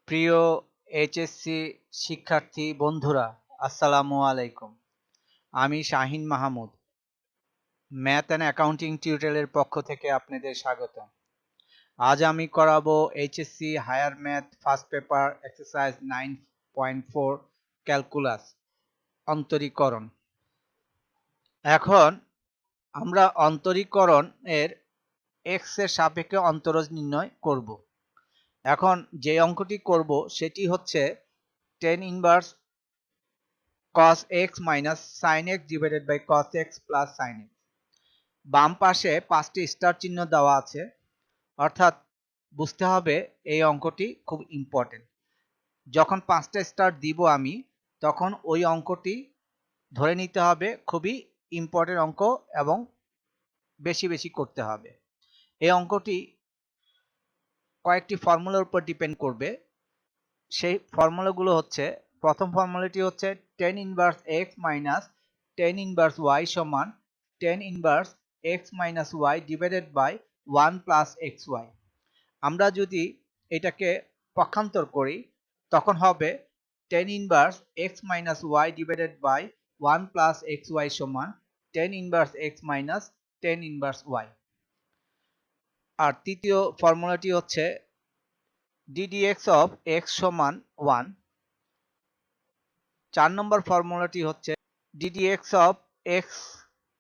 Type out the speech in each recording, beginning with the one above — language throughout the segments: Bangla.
প্রিয় এইচএসসি শিক্ষার্থী বন্ধুরা, আসসালামু আলাইকুম। আমি Shahin Mahmud, math and accounting টিউটোরিয়ালের পক্ষ থেকে আপনাদের স্বাগত। আজ আমি করাবো HSC higher math first paper exercise 9.4 calculus অন্তরীকরণ। এখন আমরা অন্তরীকরণ এর এক্স এর সাপেক্ষে অন্তরজ নির্ণয় করব। এখন যে অঙ্কটি করব সেটি হচ্ছে tan inverse cos x minus sin x divided by cos x plus sin x। বাম পাশে 5টি স্টার চিহ্ন দেওয়া আছে, অর্থাৎ বুঝতে হবে এই অঙ্কটি খুব ইম্পর্টেন্ট। যখন 5টা স্টার দিব আমি, তখন ওই অঙ্কটি ধরে নিতে হবে খুবই ইম্পর্টেন্ট অঙ্ক এবং বেশি বেশি করতে হবে। এই অঙ্কটি কয়েকটি ফর্মুলার উপর ডিপেন্ড করবে। সেই ফর্মুলাগুলো হচ্ছে, প্রথম ফর্মুলাটি হচ্ছে tan inverse x minus tan inverse y সমান tan inverse x minus y divided by 1 plus xy। আমরা যদি এটাকে পক্ষান্তর করি তখন হবে tan inverse x minus y divided by 1 plus xy সমান tan inverse x minus tan inverse y। আর তৃতীয় ফর্মুলাটি হচ্ছে ddx of x সমান 1। 4 নম্বর ফর্মুলাটি হচ্ছে ddx of x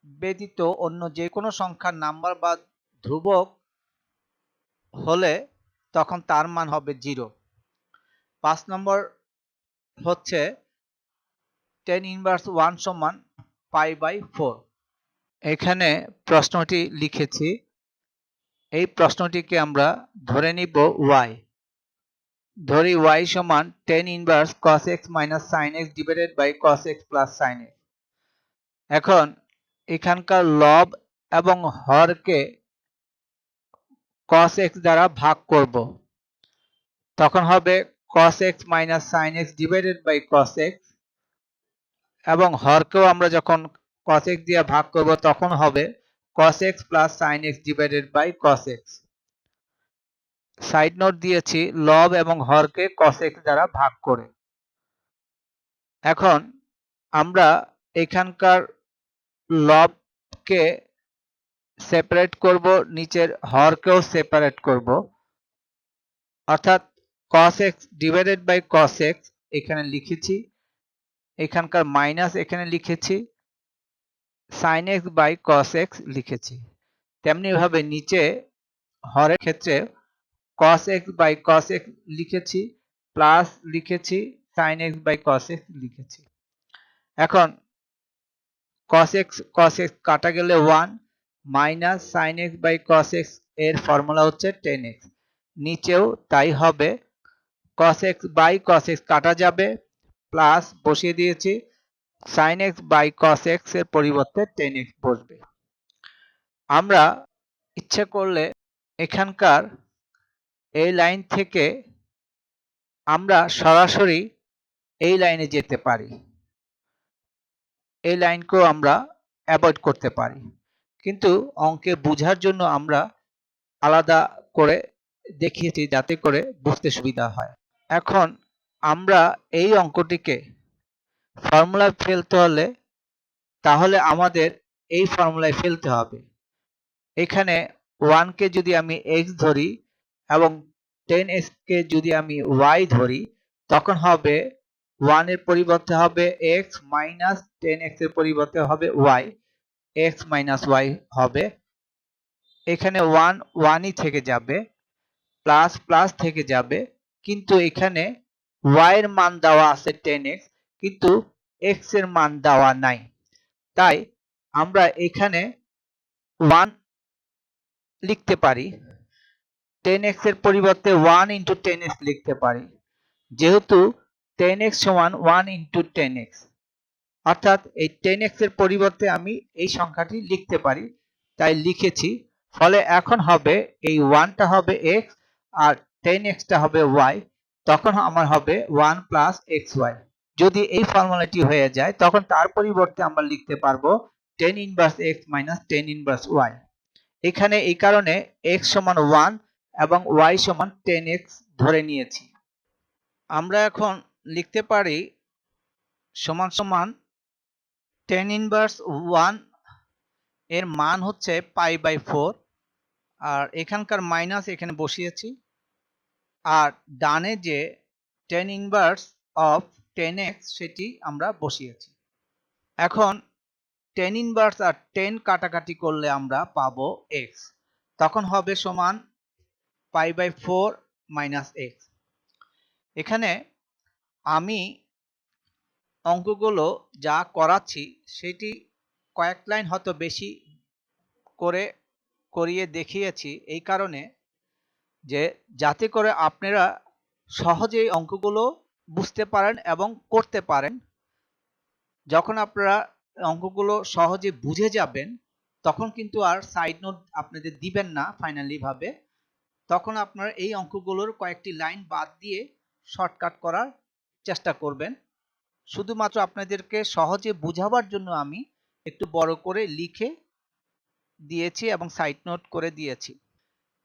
ব্যতীত অন্য যে কোনো সংখ্যার নাম্বার বা ধ্রুবক হলে তখন তার মান হবে 0। 5 নম্বর হচ্ছে tan ইনভার্স 1 সমান পাই বাই 4। এখানে প্রশ্নটি লিখেছি, এই প্রশ্নটিকে আমরা ধরে নিব y। ধরি y সমান tan inverse cos x minus sin x divided by cos x plus sin x। এখন এখানকার লব এবং হরকে cos x দ্বারা ভাগ করব, তখন হবে cos x minus sin x divided by cos x, এবং হরকেও আমরা যখন cos x দিয়ে ভাগ করব তখন হবে cos x plus sin x divided by cos x। Side note দিয়েছি লব এবং হরকে cos x দ্বারা ভাগ করে। এখন আমরা এখানকার লবকে সেপারেট করব, নিচের হরকেও সেপারেট করব, অর্থাৎ cos x divided by cos x এখানে লিখেছি, এখানকার মাইনাস এখানে লিখেছি, sin x by cos x লিখেছি। তেমনি ভাবে নিচে হরের ক্ষেত্রে cos x by cos x লিখেছি, প্লাস লিখেছি sin x by cos x লিখেছি। এখন cos x কাটা গেলে 1 minus sin x by cos x এর ফর্মুলা হচ্ছে tan x। নিচেও তাই হবে, cos x by cos x কাটা যাবে, প্লাস বসিয়ে দিয়েছি, sin x by cos x এর পরিবর্তে tan x বসবে। আমরা ইচ্ছে করলে এখানকার এই লাইন থেকে আমরা সরাসরি এই লাইনে যেতে পারি, এই লাইনকেও আমরা অ্যাভয়েড করতে পারি, কিন্তু অঙ্কে বোঝার জন্য আমরা আলাদা করে দেখিয়েছি যাতে করে বুঝতে সুবিধা হয়। এখন আমরা এই অঙ্কটিকে ফর্মুলায় ফেলতে হলে তাহলে আমাদের এই ফর্মুলায় ফেলতে হবে। এখানে 1 কে যদি আমি x ধরি এবং 10x কে যদি আমি y ধরি, তখন হবে 1 এর পরিবর্তে হবে x মাইনাস 10x এর পরিবর্তে হবে y, x মাইনাস y হবে। এখানে 1 1ই থেকে যাবে, প্লাস প্লাস থেকে যাবে, কিন্তু এখানে y এর মান দেওয়া আছে 10x, কিন্তু x এর মান দেওয়া নাই। তাই আমরা এখানে 1 লিখতে পারি, 10x এর পরিবর্তে 1 ইন্টু 10x লিখতে পারি, যেহেতু 10x সমান 1 ইন্টু 10x, অর্থাৎ এই 10x এর পরিবর্তে আমি এই সংখ্যাটি লিখতে পারি, তাই লিখেছি। ফলে এখন হবে এই 1টা হবে x আর 10x টা হবে y, তখন আমার হবে 1 প্লাস xy। যদি এই ফর্মুলাটি হয়ে যায় তখন তার পরিবর্তে আমরা লিখতে পারবো tan inverse x minus tan inverse y। এখানে এই কারণে x সমান 1 এবং y সমান 10x ধরে নিয়েছি। আমরা এখন লিখতে পারি সমান সমান tan ইনভার্স 1 এর মান হচ্ছে π/4, আর এখানকার মাইনাস এখানে বসিয়েছি, আর ডানে যে tan ইনভার্স অফ 10x সেটি আমরা বসিয়েছি। এখন tan ইনভার্স আর 10 কাটাকাটি করলে আমরা পাবো x, তখন হবে সমান π/4 মাইনাস x। এখানে আমি অঙ্কগুলো যা করাচ্ছি সেটি কয়েক লাইন হয়তো বেশি করে করিয়ে দেখিয়েছি, এই কারণে যে যাতে করে আপনারা সহজেই অঙ্কগুলো বুঝতে পারেন এবং করতে পারেন। যখন আপনারা অঙ্কগুলো সহজে বুঝে যাবেন তখন কিন্তু আর সাইড নোট আপনাদের দিবেন না ফাইনালি ভাবে, তখন আপনারা এই অঙ্কগুলোর কয়েকটি লাইন বাদ দিয়ে শর্টকাট করার চেষ্টা করবেন। শুধুমাত্র আপনাদেরকে সহজে বোঝাবার জন্য আমি একটু বড় করে লিখে দিয়েছি এবং সাইড নোট করে দিয়েছি।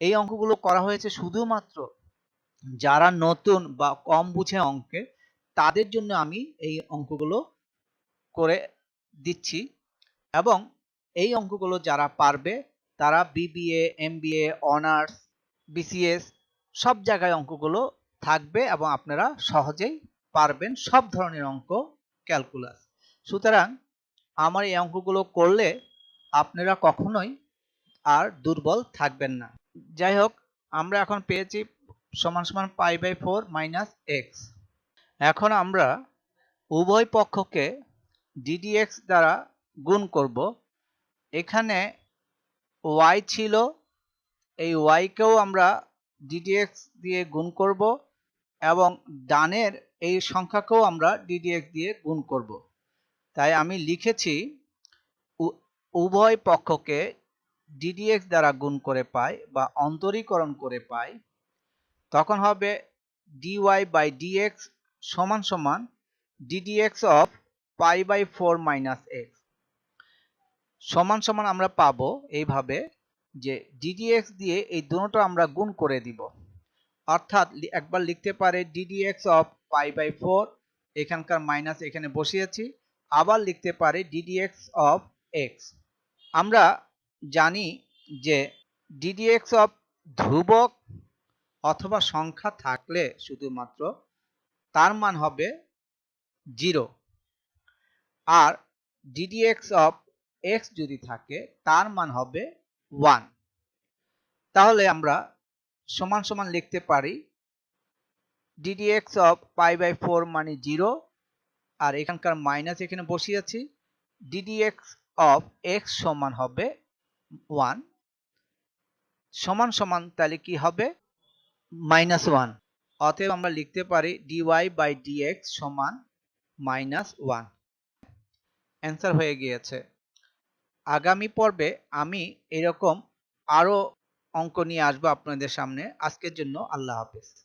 এই অঙ্কগুলো করা হয়েছে শুধুমাত্র যারা নতুন বা কম বুঝে অঙ্কে তাদের জন্য আমি এই অঙ্কগুলো করে দিচ্ছি, এবং এই অঙ্কগুলো যারা পারবে তারা বিবিএ, এমবিএ, অনার্স, বিসিএস সব জায়গায় অঙ্কগুলো থাকবে এবং আপনারা সহজেই পারবেন সব ধরনের অঙ্ক, ক্যালকুলাস। সুতরাং আমার এই অঙ্কগুলো করলে আপনারা কখনোই আর দুর্বল থাকবেন না। যাই হোক, আমরা এখন পেয়েছি সমান সমান π/4 মাইনাস এক্স। এখন আমরা উভয় পক্ষকে ddx দ্বারা গুণ করব। এখানে y ছিল, এই y কেও আমরা ddx দিয়ে গুণ করব এবং ডানের এই সংখ্যাকেও আমরা ddx দিয়ে গুণ করব। তাই আমি লিখেছি উভয় পক্ষকে ddx দ্বারা গুণ করে পাই বা অন্তরীকরণ করে পাই, তখন হবে dy/dx সমান সমান ddx অফ π/4 মাইনাস x সমান সমান আমরা পাবো এইভাবে যে ddx দিয়ে এই দুটোটা আমরা গুণ করে দিব, অর্থাৎ একবার লিখতে পারে ddx অফ π/4, এখানকার মাইনাস এখানে বসিয়েছি, আবার লিখতে পারে ddx অফ x। আমরা জানি যে ddx অফ ধ্রুবক অথবা সংখ্যা থাকলে শুধুমাত্র তার মান হবে 0, আর ddx অফ x যদি থাকে তার মান হবে 1। তাহলে আমরা সমান সমান লিখতে পারি ddx অফ π/4 মানে 0, আর এখানকার মাইনাস এখানে বসিয়েছি, ddx অফ x সমান হবে 1, সমান সমান তাহলে কি হবে -1। অতএব আমরা লিখতে পারি dy/dx সমান -1। অ্যান্সার হয়ে গিয়েছে। আগামী পর্বে আমি এরকম আরো অঙ্ক নিয়ে আসবো আপনাদের সামনে। আজকের জন্য আল্লাহ হাফেজ।